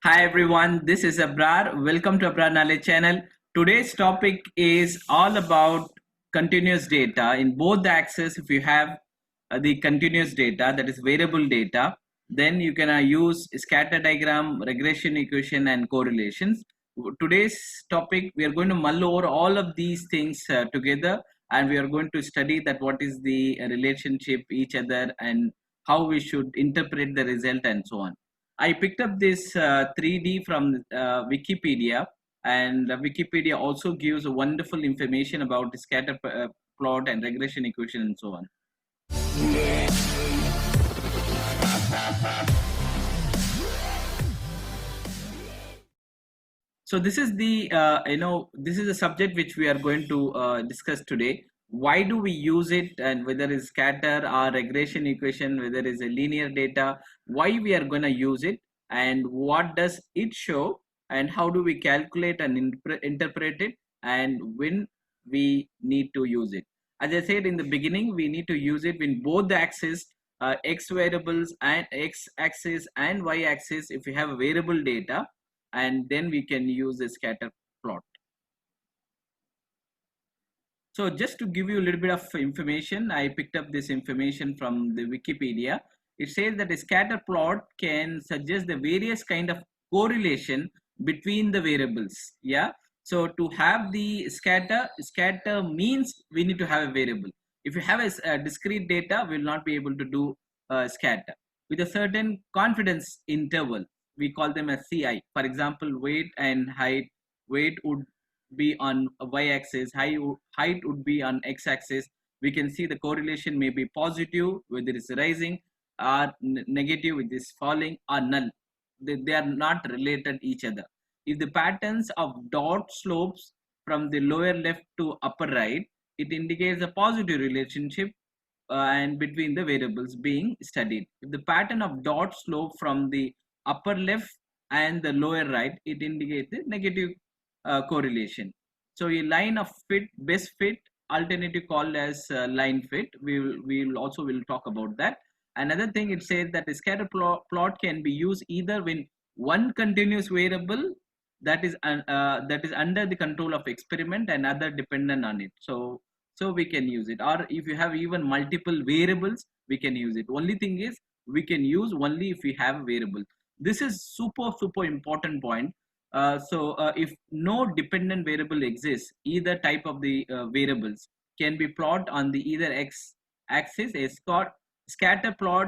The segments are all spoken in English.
Hi everyone, this is Abrar. Welcome to Abrar Knowledge channel. Today's topic is all about continuous data in both the axes. If you have the continuous data, that is variable data, then you can use scatter diagram, regression equation and correlations. Today's topic, we are going to mull over all of these things together, and we are going to study that what is the relationship each other and how we should interpret the result and so on. I picked up this 3D from Wikipedia, and Wikipedia also gives wonderful information about the scatter plot and regression equation and so on. So this is the this is a subject which we are going to discuss today. Why do we use it, and whether it's scatter or regression equation, whether it's a linear data, why we are going to use it, and what does it show, and how do we calculate and interpret it, and when we need to use it. As I said in the beginning, we need to use it in both the axes, x variables and x axis and y axis. If we have a variable data, and then we can use a scatter plot. So just to give you a little bit of information, I picked up this information from the Wikipedia. It says that a scatter plot can suggest the various kind of correlation between the variables. Yeah. So to have the scatter means we need to have a variable. If you have a discrete data, we will not be able to do scatter with a certain confidence interval. We call them as CI. For example, weight and height. Weight would be on y-axis, height would be on x-axis. We can see the correlation may be positive whether it's rising, or negative with this falling, or null. They are not related each other. If the patterns of dot slopes from the lower left to upper right, it indicates a positive relationship and between the variables being studied. If the pattern of dot slope from the upper left and the lower right, it indicates the negative correlation. So a line of fit, best fit, alternative called as line fit. We will also will talk about that. Another thing, it says that a scatter plot can be used either when one continuous variable that is under the control of experiment and other dependent on it. So we can use it, or if you have even multiple variables, we can use it. Only thing is, we can use only if we have a variable. This is super important point. If no dependent variable exists, either type of the variables can be plotted on the either x axis. A scatter plot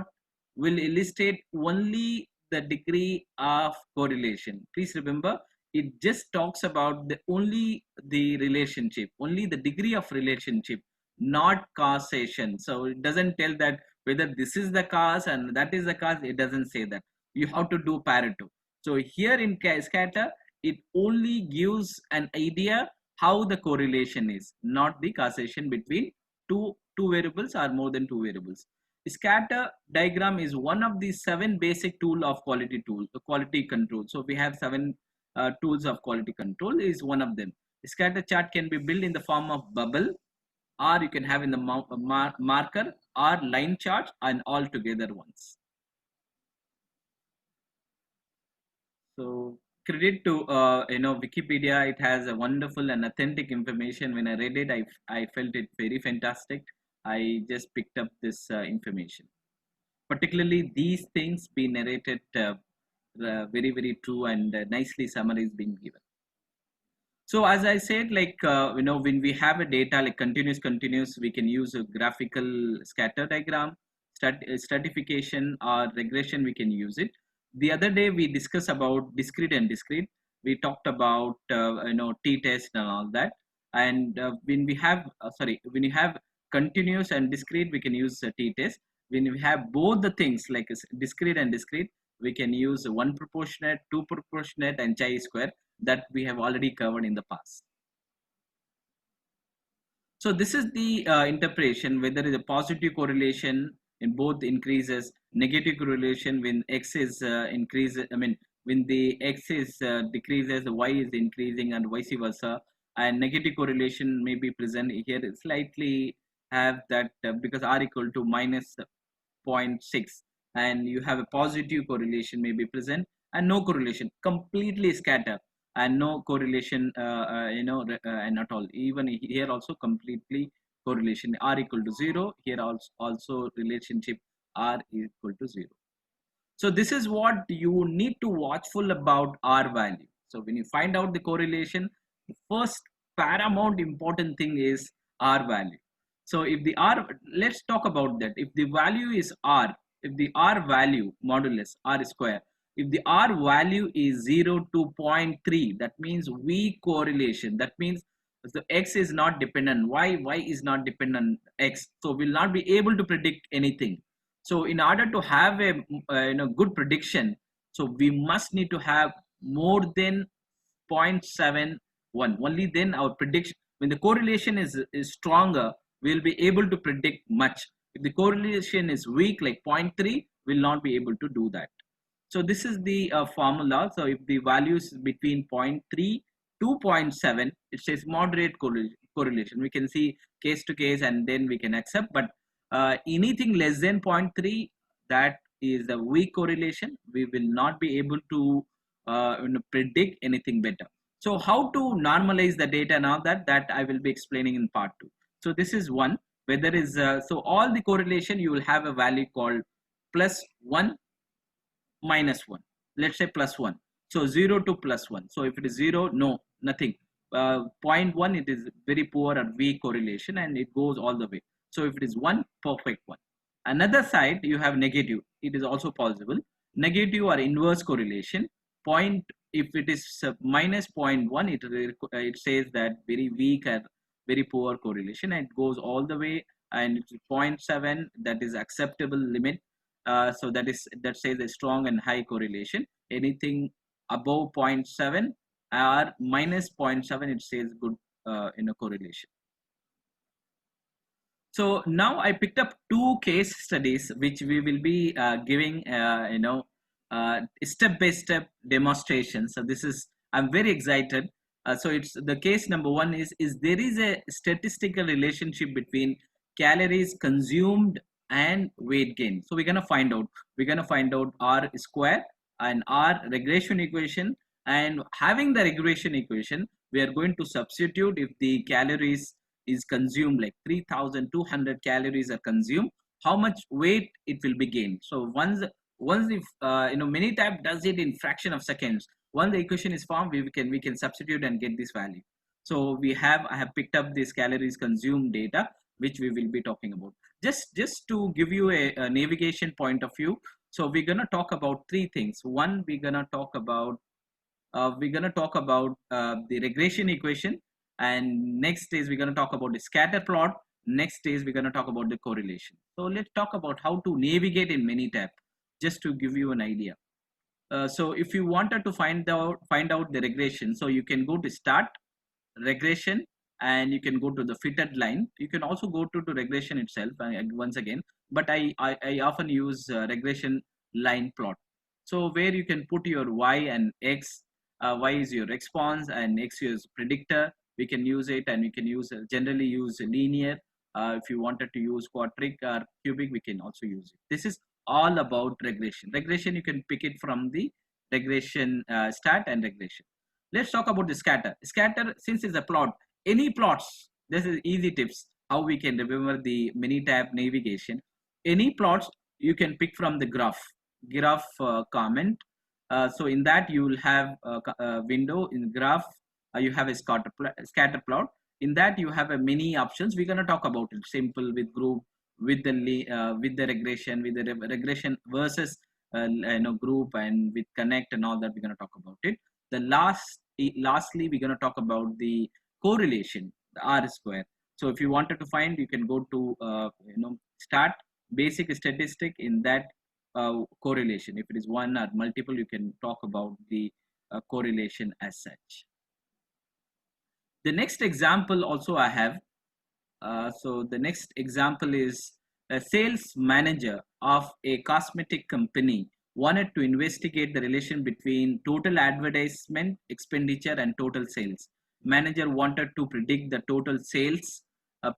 will illustrate only the degree of correlation. Please remember, it just talks about the only the relationship, only the degree of relationship, not causation. So it doesn't tell that whether this is the cause and that is the cause. It doesn't say that. You have to do Pareto. So here in scatter, it only gives an idea how the correlation is, not the causation between two variables or more than two variables. Scatter diagram is one of the 7 basic tool of quality control. So we have 7 tools of quality control, is one of them. Scatter chart can be built in the form of bubble, or you can have in the marker or line chart, and all together once. So credit to Wikipedia. It has a wonderful and authentic information. When I read it, I felt it very fantastic. I just picked up this information. Particularly these things be narrated very true, and nicely summaries being given. So as I said, like when we have a data like continuous, we can use a graphical scatter diagram, stratification or regression. We can use it. The other day we discussed about discrete and discrete. We talked about t-test and all that. And when you have continuous and discrete, we can use t-test. When we have both the things like discrete and discrete, we can use one proportionate, two proportionate, and chi-square, that we have already covered in the past. So this is the interpretation, whether is a positive correlation in both increases, negative correlation when x is increases, I mean when the x is decreases, the y is increasing, and vice versa. And negative correlation may be present here, slightly have that because r equal to minus 0.6, and you have a positive correlation may be present and no correlation, completely scatter and no correlation, and not all. Even here also completely correlation, r equal to 0. Here also relationship r equal to 0. So this is what you need to watchful about R value. So when you find out the correlation, the first paramount important thing is R value. So if the R, let's talk about that. If the value is R, if the R value modulus R square, if the R value is 0 to zero point 0.3, that means weak correlation. That means the X is not dependent. Y is not dependent X. So we'll not be able to predict anything. So in order to have a good prediction, so we must need to have more than 0.71. Only then our prediction, when the correlation is stronger, we'll be able to predict much. If the correlation is weak, like 0.3, we'll not be able to do that. So this is the formula. So if the value is between 0.3 to 0.7, it says moderate correlation. We can see case to case and then we can accept, but anything less than 0.3, that is a weak correlation. We will not be able to predict anything better. So how to normalize the data now, that I will be explaining in part 2. So this is one, whether is so all the correlation you will have a value called plus 1, minus 1. Let's say plus 1. So 0 to plus 1. So if it is 0, no, nothing. 0.1, it is very poor or weak correlation and it goes all the way. So if it is 1, perfect 1. Another side, you have negative. It is also possible. Negative or inverse correlation. Point, if it is minus 0.1, it says that very weak or very poor correlation, and it goes all the way, and it's 0.7, that is acceptable limit. So that says a strong and high correlation. Anything above 0.7 or minus 0.7, it says good correlation. So now I picked up 2 case studies which we will be giving step-by-step demonstration. So this is, I'm very excited. So it's the case number 1 is there is a statistical relationship between calories consumed and weight gain. So we're gonna find out. We're gonna find out R square and R regression equation. And having the regression equation, we are going to substitute if the calories is consumed, like 3,200 calories are consumed, how much weight it will be gained. So once if Minitab does it in fraction of seconds, once the equation is formed, we can substitute and get this value. So I have picked up this calories consumed data, which we will be talking about. Just to give you a navigation point of view, so we're gonna talk about 3 things. One, we're gonna talk about the regression equation, and next is we're going to talk about the scatter plot. Next is we're going to talk about the correlation. So let's talk about how to navigate in Minitab, just to give you an idea. So if you wanted to find out the regression, so you can go to start regression and you can go to the fitted line. You can also go to the regression itself once again, but I often use regression line plot. So where you can put your y and x. Y is your response and x is predictor. We can use it, and we can generally use linear. If you wanted to use quadric or cubic, we can also use it. This is all about regression. Regression, you can pick it from the regression start and regression. Let's talk about the scatter. Scatter, since it's a plot, any plots, this is easy tips how we can remember the Minitab navigation. Any plots you can pick from the graph comment. So in that you will have a window in graph. You have a scatter plot. In that you have a many options. We're gonna talk about it. Simple, with group, with the regression versus group, and with connect and all that. We're gonna talk about it. Lastly, we're gonna talk about the correlation, the R square. So if you wanted to find, you can go to start basic statistic. In that correlation, if it is 1 or multiple, you can talk about the correlation as such. The next example also I have. So the next example is a sales manager of a cosmetic company wanted to investigate the relation between total advertisement expenditure and total sales. Manager wanted to predict the total sales.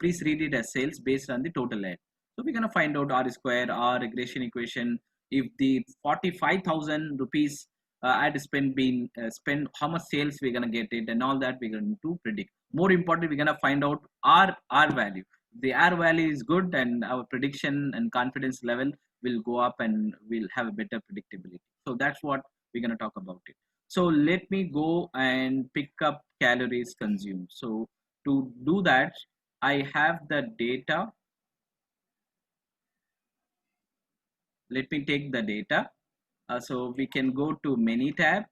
Please read it as sales based on the total ad. So we're going to find out R square, R regression equation. If the 45,000 rupees ad spend being spend, how much sales we're gonna get it, and all that we're going to predict. More important, we're gonna find out R value. The R value is good, and our prediction and confidence level will go up, and we'll have a better predictability. So that's what we're gonna talk about it. So let me go and pick up calories consumed. So to do that, I have the data. Let me take the data. So we can go to menu tab,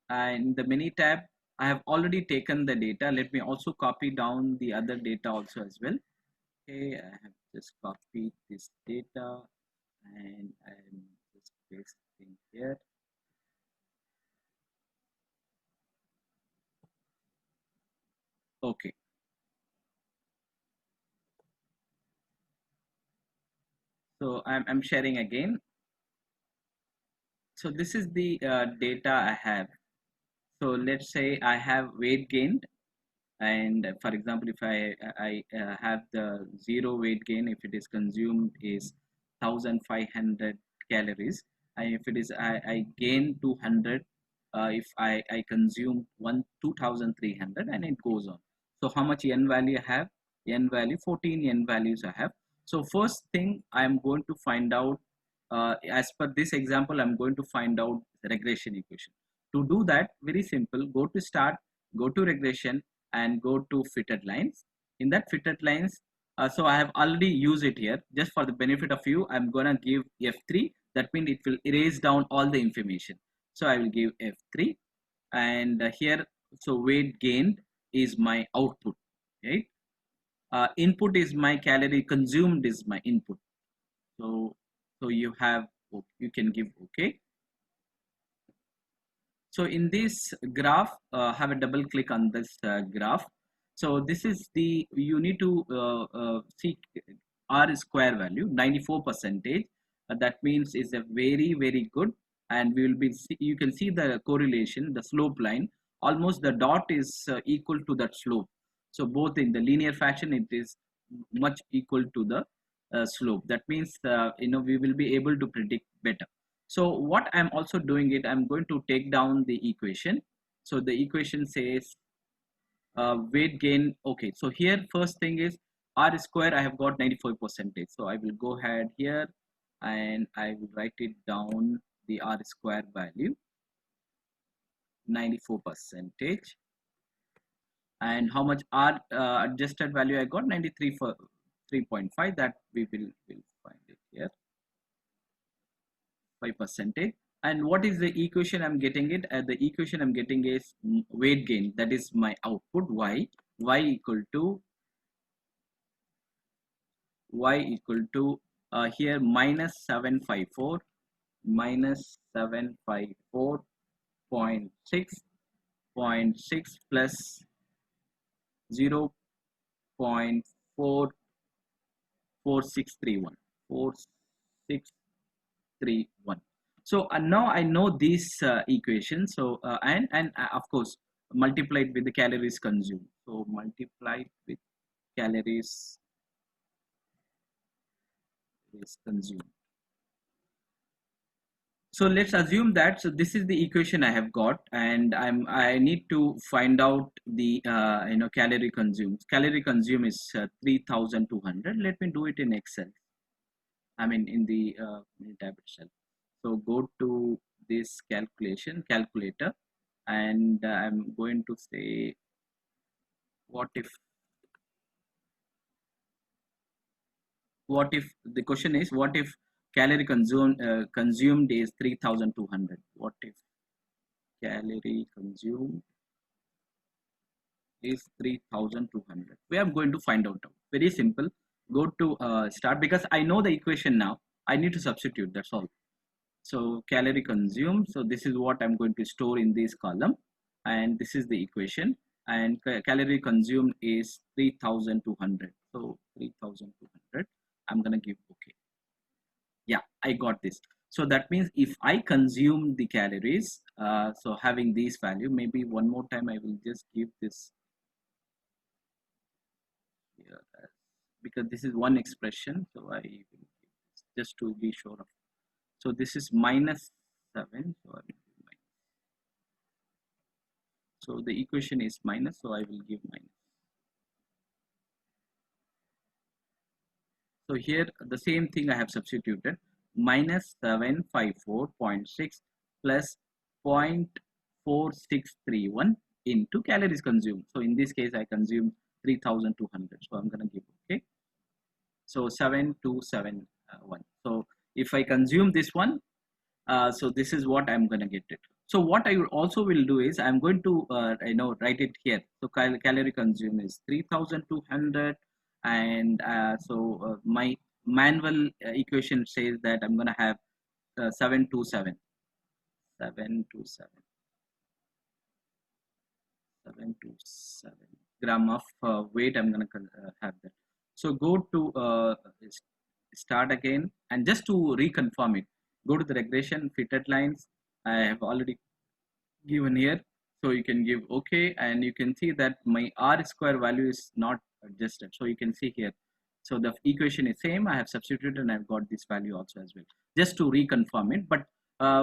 and in the menu tab I have already taken the data. Let me also copy down the other data also as well. Okay, I have just copied this data and I'm just pasting here. Okay, so I'm sharing again. So this is the data I have. So let's say I have weight gained, and for example, if I have the zero weight gain, if it is consumed is 1500 calories, and if it is I gain 200, if I consume 2300, and it goes on. So how much n value I have? N value 14 n values I have. So first thing I am going to find out, as per this example, I'm going to find out the regression equation. To do that, very simple, go to start, go to regression, and go to fitted lines. In that fitted lines, so I have already used it here. Just for the benefit of you, I'm gonna give F3. That means it will erase down all the information. So I will give F3, and here, so weight gained is my output, right? Input is my calorie consumed is my input. So you have, you can give okay. So in this graph, have a double click on this graph. So this is the, you need to see R square value 94 percentage. That means is a very good, and we will be, you can see the correlation, the slope line, almost the dot is equal to that slope. So both in the linear fashion, it is much equal to the slope. That means we will be able to predict better. So what I'm also doing it, I'm going to take down the equation. So the equation says weight gain. Okay, so here first thing is R square, I have got 94 percentage. So I will go ahead here and I will write it down, the R square value 94 percentage. And how much R adjusted value I got? 93 for 3.5. That we will find it here, 5 percentage. And what is the equation I'm getting it? The equation I'm getting is weight gain, that is my output. Y equal to here minus 754 plus 0.4631 4631. So now I know this equation. So and of course multiplied with the calories consumed. So multiplied with calories is consumed. So let's assume that, so this is the equation I have got, and I need to find out the calorie consumed. Calorie consumed is 3200. Let me do it in Excel. I mean in the tab itself. So go to this calculator, and I'm going to say, what if the question is, what if calorie consumed is 3200? What if calorie consumed is 3200? We are going to find out. Very simple. Go to start, because I know the equation now. I need to substitute, that's all. So calorie consumed, so this is what I'm going to store in this column, and this is the equation, and calorie consumed is 3200. So 3200, I'm gonna give okay. Yeah, I got this. So that means if I consume the calories, so having this value, maybe one more time I will just give this here, because this is one expression, so I will give this just to be sure of. So this is minus 7, so I will give minus So the equation is minus, so I will give minus. So here the same thing I have substituted, minus 754.6 plus 0.4631 into calories consumed. So in this case I consume 3200, so I'm going to give okay. So 7271. So if I consume this one, so this is what I'm going to get it. So what I also will do is I'm going to write it here. So calorie consumed is 3200, and my manual equation says that I'm going to have 727 727 gram of weight. I'm going to have that. So go to start again, and just to reconfirm it, go to the regression fitted lines. I have already given here, so you can give okay, and you can see that my r square value is not adjusted, so you can see here. So the equation is same, I have substituted and I've got this value also as well, just to reconfirm it. But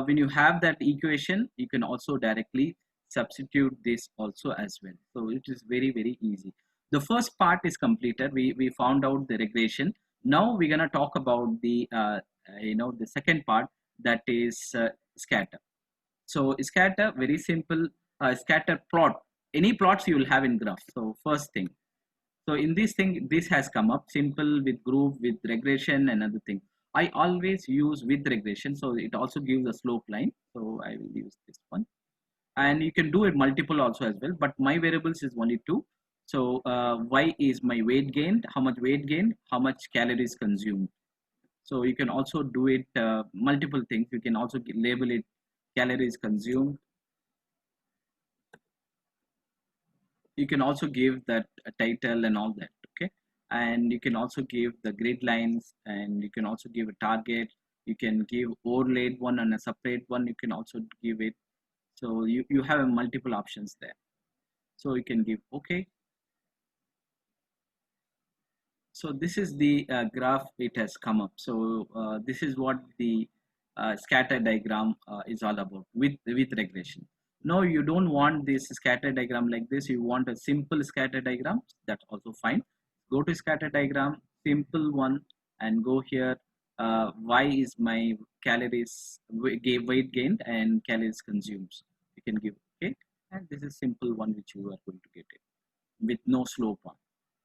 when you have that equation, you can also directly substitute this also as well. So it is very easy. The first part is completed. We found out the regression. Now we're going to talk about the the second part, that is scatter. So scatter, very simple. Scatter plot, any plots you will have in graph. So first thing, so in this thing, this has come up simple with group, with regression and other thing. I always use with regression, so it also gives a slope line. So I will use this one, and you can do it multiple also as well. But my variables is only two. So y is my weight gained, how much weight gained, how much calories consumed. So you can also do it multiple things. You can also label it calories consumed. You can also give that a title and all that, okay. And you can also give the grid lines, and you can also give a target. You can give overlaid one and a separate one, you can also give it. So you have a multiple options there. So you can give okay. So this is the graph it has come up. So this is what the scatter diagram is all about with regression. No, you don't want this scatter diagram like this. You want a simple scatter diagram. That's also fine. Go to scatter diagram, simple one, and go here. Y is my calories weight gained and calories consumed. You can give okay, and this is simple one which you are going to get it with no slope on.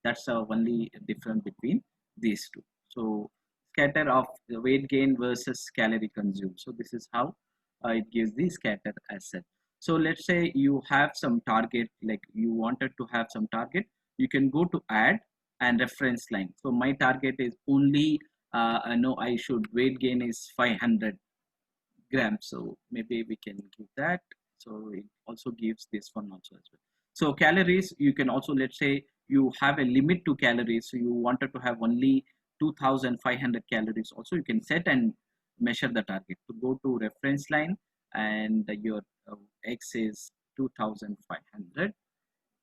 That's the only difference between these two. So scatter of the weight gain versus calorie consumed. So this is how it gives the scatter asset. So let's say you have some target, like you wanted to have some target, you can go to add and reference line. So my target is only I know I should weight gain is 500 grams, so maybe we can give that. So it also gives this one also as well. So calories, you can also, let's say you have a limit to calories, so you wanted to have only 2500 calories also, you can set and measure the target. To go to reference line, and your x is 2500,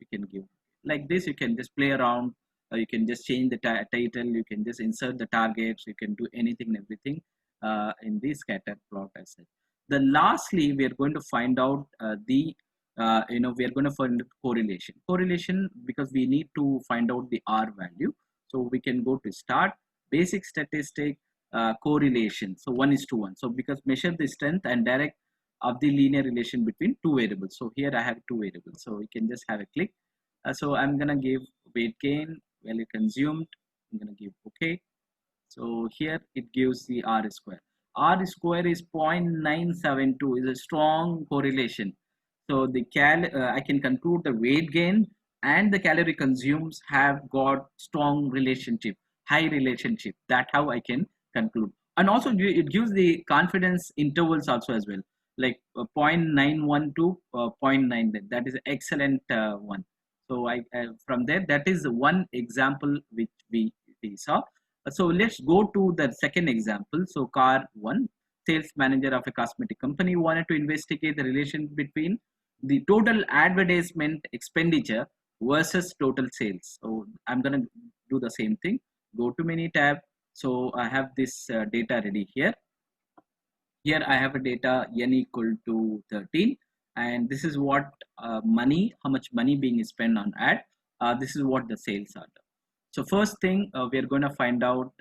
you can give like this. You can just play around, you can just change the title, you can just insert the targets, you can do anything and everything in the scatter plot as such. Then lastly, we are going to find out the we are going to find correlation, because we need to find out the R value. So we can go to start basic statistic correlation. So 1:1. So because measure the strength and direct of the linear relation between two variables. So here I have two variables, so we can just have a click. So I'm gonna give weight gain, value consumed, I'm gonna give okay. So here it gives the R square. R square is 0.972, is a strong correlation. So the I can conclude the weight gain and the calorie consumes have got strong relationship, high relationship. That how I can conclude. And also it gives the confidence intervals also as well, like 0.91 to 0.9. That is excellent one. So I from there, that is one example which we saw. So let's go to the second example. So car one, sales manager of a cosmetic company wanted to investigate the relation between the total advertisement expenditure versus total sales. So I'm going to do the same thing. Go to menu tab. So I have this data ready here. Here I have a data n equal to 13, and this is what money, how much money being spent on ad. This is what the sales are. So first thing, we are going to find out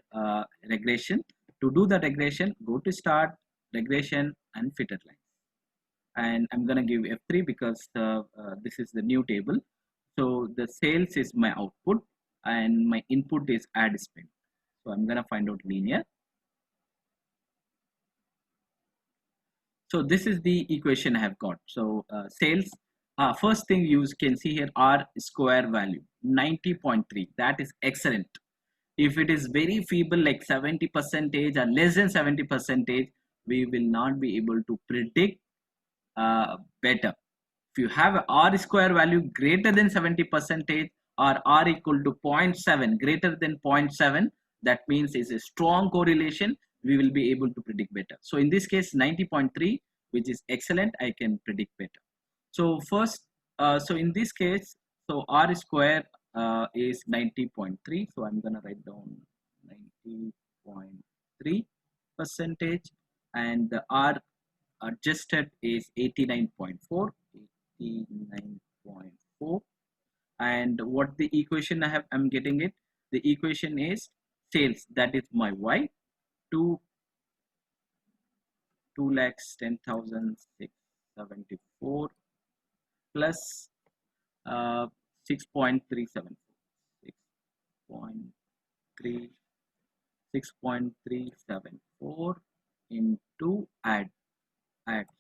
regression. To do the regression, go to start, regression, and fitted line. And I'm going to give F3 because this is the new table. So the sales is my output and my input is ad spend. So I'm going to find out linear. So this is the equation I have got. So sales, first thing you can see here, R square value 90.3. That is excellent. If it is very feeble like 70% or less than 70%, we will not be able to predict better. If you have a R square value greater than 70% or R equal to 0.7 greater than 0.7, that means it's a strong correlation. We will be able to predict better. So in this case 90.3, which is excellent, I can predict better. So first, so in this case, so R square is 90.3. So I'm gonna write down 90.3 percentage, and the R adjusted is 89.4. 89.4. And what the equation I'm getting it, the equation is sales, that is my Y, 2,10,674 plus 6.374, 6.374 into ad.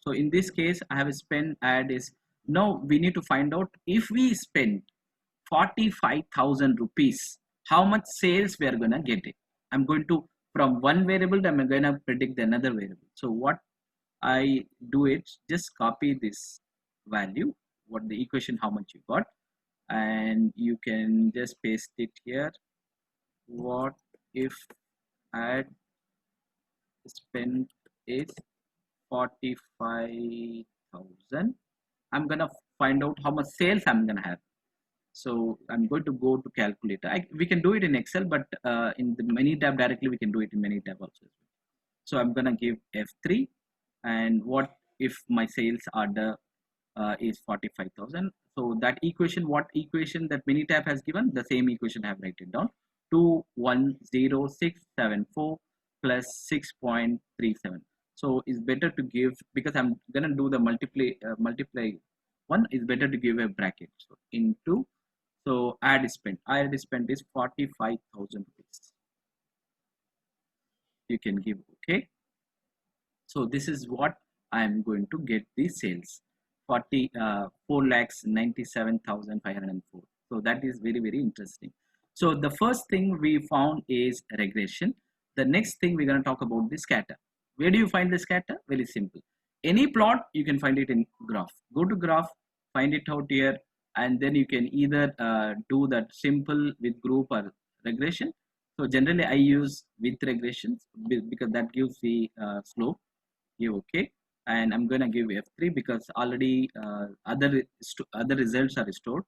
So in this case I have spent ad is, now we need to find out if we spend 45,000 rupees, how much sales we are gonna get it. I'm going to, from one variable I'm gonna predict another variable. So what I do is just copy this value, what the equation, how much you got, and you can just paste it here. What if ad spend is 45,000, I'm gonna find out how much sales I'm gonna have. So I'm going to go to calculator. We can do it in Excel, but in the menu tab directly we can do it in menu tab also. So I'm gonna give F3, and what if my sales order is 45,000. So that equation, what equation that menu tab has given, the same equation I have written down, 2,10674 plus 6.37. So it's better to give, because I'm gonna do the multiply one, is better to give a bracket. So into, so ad spend is 45,000 rupees. You can give okay. So this is what I am going to get the sales, 4,97,504. So that is very, very interesting. So the first thing we found is regression. The next thing we're going to talk about the scatter. Where do you find the scatter? Very simple. Any plot, you can find it in graph. Go to graph, find it out here, and then you can either do that simple with group or regression. So generally I use with regressions because that gives the slope. Give okay, and I'm gonna give F3 because already other results are stored.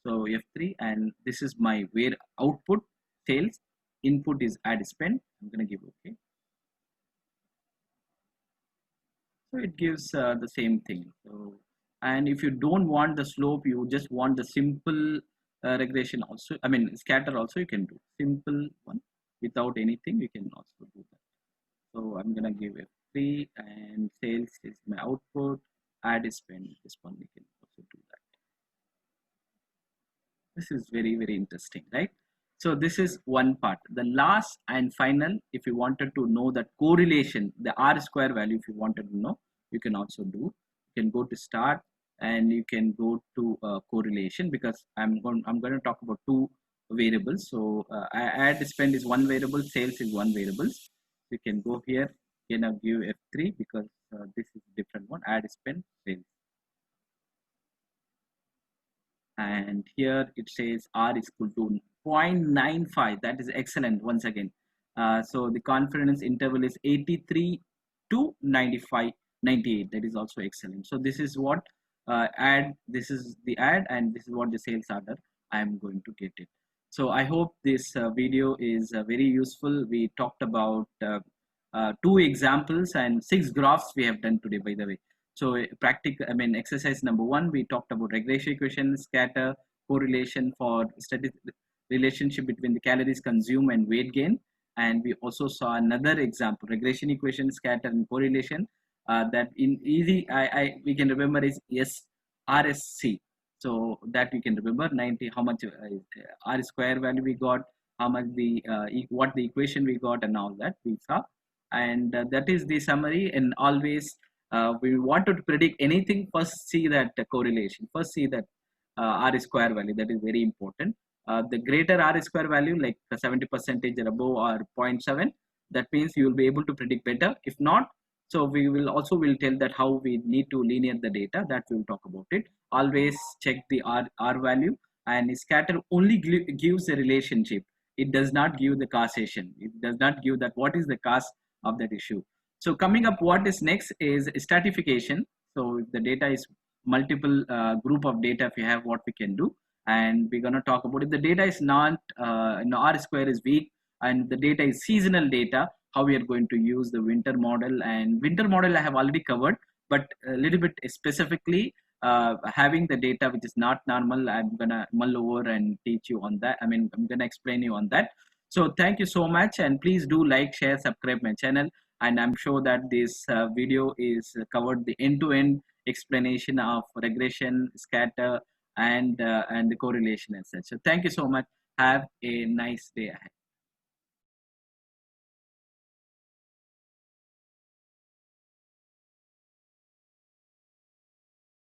So F3, and this is my where output sales, input is ad spend. I'm gonna give okay. So it gives the same thing. So, and if you don't want the slope, you just want the simple regression also, I mean scatter also, you can do simple one without anything, you can also do that. So I'm gonna give F3, and sales is my output, ad spend, this one we can also do that. This is very, very interesting, right? So this is one part. The last and final, if you wanted to know that correlation, the R square value, if you wanted to know, you can also do. You can go to start, and you can go to correlation, because I'm going to talk about two variables. So ad spend is one variable, sales is one variable. You can go here, you can give F3 because this is different one, ad spend, sales. And here it says R is equal to 0.95. That is excellent. Once again, so the confidence interval is 83 to 95, 98. That is also excellent. So this is what ad, this is the ad, and this is what the sales order I am going to get it. So I hope this video is very useful. We talked about 2 examples and 6 graphs we have done today, by the way. So practical, I mean, exercise number 1, we talked about regression equation, scatter, correlation for relationship between the calories consumed and weight gain. And we also saw another example, regression equation, scatter, and correlation. That in easy, we can remember is RSC. So that we can remember 90, how much R square value we got, how much what the equation we got, and all that we saw. And that is the summary. And always we want to predict anything, first see that correlation, first see that R square value, that is very important. The greater R square value, like 70% or above or zero 0.7, that means you will be able to predict better. If not, so we will also will tell that how we need to linear the data, that we will talk about it. Always check the R value. And scatter only gives a relationship, it does not give the causation, it does not give that what is the cause of that issue. So coming up, what is next is stratification. So if the data is multiple group of data, if you have, what we can do. And we're going to talk about if the data is not R square is weak and the data is seasonal data, how we are going to use the winter model. And winter model I have already covered, but a little bit specifically having the data which is not normal, I'm gonna mull over and teach you on that. I mean, I'm gonna explain you on that. So thank you so much, and please do like, share, subscribe my channel. And I'm sure that this video is covered the end-to-end explanation of regression, scatter, and the correlation and such. So thank you so much. Have a nice day ahead.